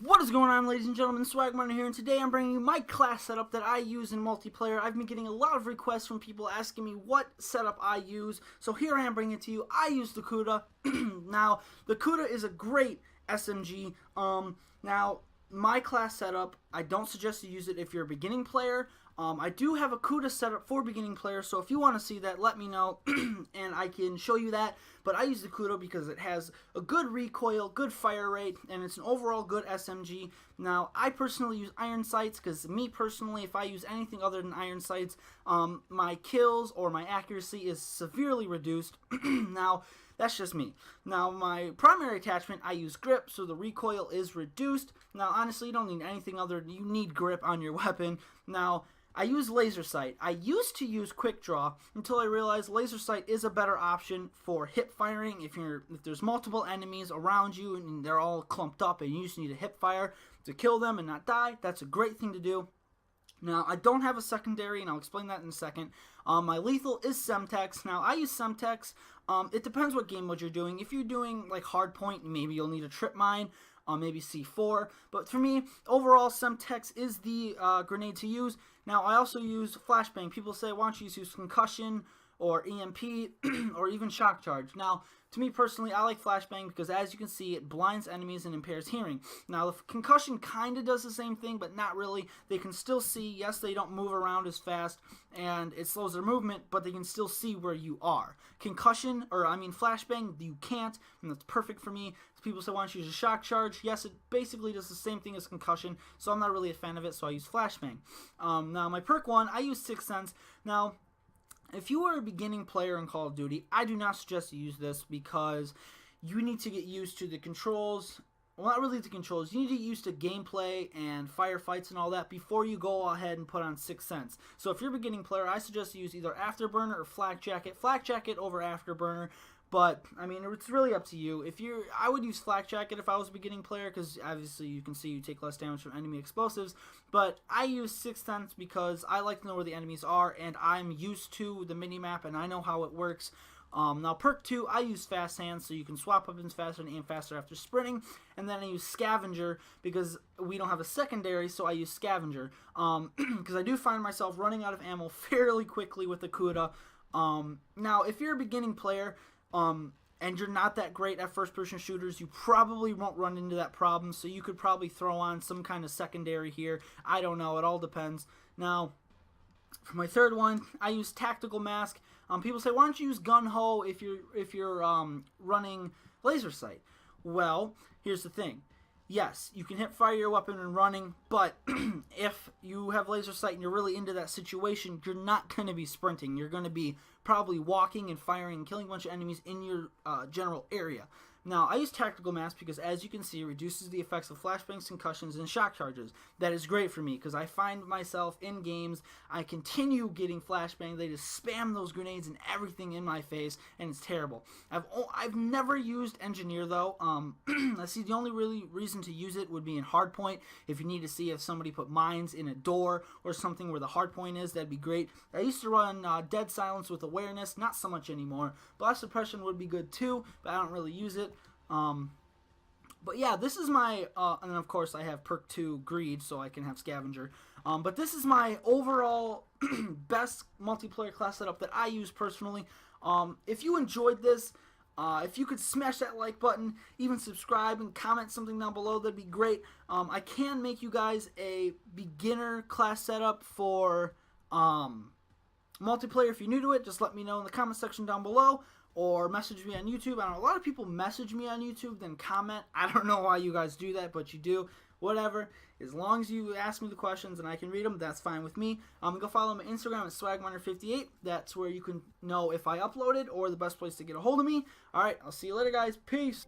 What is going on, ladies and gentlemen? Swagman here, and today I'm bringing you my class setup that I use in multiplayer. I've been getting a lot of requests from people asking me what setup I use, so here I am bringing it to you. I use the KUDA. Now, the KUDA is a great SMG. Now, my class setup, I don't suggest you use it if you're a beginning player. I do have a KUDA setup for beginning players, so if you want to see that, let me know, and I can show you that. But I use the KUDA because it has a good recoil, good fire rate, and it's an overall good SMG. Now, I personally use iron sights because me personally, if I use anything other than iron sights, my kills or my accuracy is severely reduced. Now, that's just me. Now, my primary attachment, I use grip, so the recoil is reduced. Now, honestly, you don't need anything other than you need grip on your weapon. Now, I use laser sight. I used to use quick draw until I realized laser sight is a better option for hip firing. If there's multiple enemies around you and they're all clumped up and you just need a hip fire to kill them and not die, that's a great thing to do. Now, I don't have a secondary, and I'll explain that in a second. My lethal is Semtex. Now, I use Semtex. It depends what game mode you're doing. If you're doing like hardpoint, maybe you'll need a trip mine, maybe C4. But for me, overall, Semtex is the grenade to use. Now, I also use flashbang. People say, why don't you use concussion or EMP or even shock charge? Now, to me personally, I like flashbang because, as you can see, it blinds enemies and impairs hearing. Now, the concussion kind of does the same thing, but not really. They can still see. Yes, they don't move around as fast, and it slows their movement, but they can still see where you are. Flashbang, you can't, and that's perfect for me. People say, why don't you use a shock charge? Yes, it basically does the same thing as concussion, so I'm not really a fan of it, so I use flashbang. Now, my perk one, I use Sixth Sense. Now, if you are a beginning player in Call of Duty, I do not suggest you use this because you need to get used to the controls. Well, not really the controls. You need to get used to gameplay and firefights and all that before you go ahead and put on Sixth Sense. So if you're a beginning player, I suggest you use either Afterburner or Flak Jacket. Flak Jacket over Afterburner. But, I mean, it's really up to you. I would use Flak Jacket if I was a beginning player, because obviously you can see you take less damage from enemy explosives. But I use Sixth Sense because I like to know where the enemies are, and I'm used to the minimap, and I know how it works. Now, perk 2, I use Fast Hands, so you can swap weapons faster and aim faster after sprinting. And then I use Scavenger because we don't have a secondary, so I use Scavenger. Because I do find myself running out of ammo fairly quickly with the KUDA. Now, if you're a beginning player, and you're not that great at first-person shooters, you probably won't run into that problem, so you could probably throw on some kind of secondary here. I don't know, it all depends. Now, for my third one, I use Tactical Mask. People say, why don't you use Gun Ho if you're running laser sight? Well, here's the thing. Yes, you can hip fire your weapon when running, but if you have laser sight and you're really into that situation, you're not going to be sprinting. You're going to be probably walking and firing and killing a bunch of enemies in your general area. Now, I use Tactical Mask because, as you can see, it reduces the effects of flashbangs, concussions, and shock charges. That is great for me because I find myself in games, I continue getting flashbang. They just spam those grenades and everything in my face, and it's terrible. I've never used Engineer, though. I see the only really reason to use it would be in hardpoint. If you need to see if somebody put mines in a door or something where the hardpoint is, that'd be great. I used to run Dead Silence with Awareness, not so much anymore. Blast Suppression would be good too, but I don't really use it. But yeah, this is my, and then of course I have perk 2 Greed, so I can have Scavenger. But this is my overall best multiplayer class setup that I use personally. If you enjoyed this, if you could smash that like button, even subscribe and comment something down below, that'd be great. I can make you guys a beginner class setup for multiplayer. If you're new to it, just let me know in the comment section down below. Or message me on YouTube. I know a lot of people message me on YouTube, then comment. I don't know why you guys do that, but you do. Whatever. As long as you ask me the questions and I can read them, that's fine with me. Go follow my Instagram at swagminer58. That's where you can know if I uploaded or the best place to get a hold of me. Alright, I'll see you later, guys. Peace.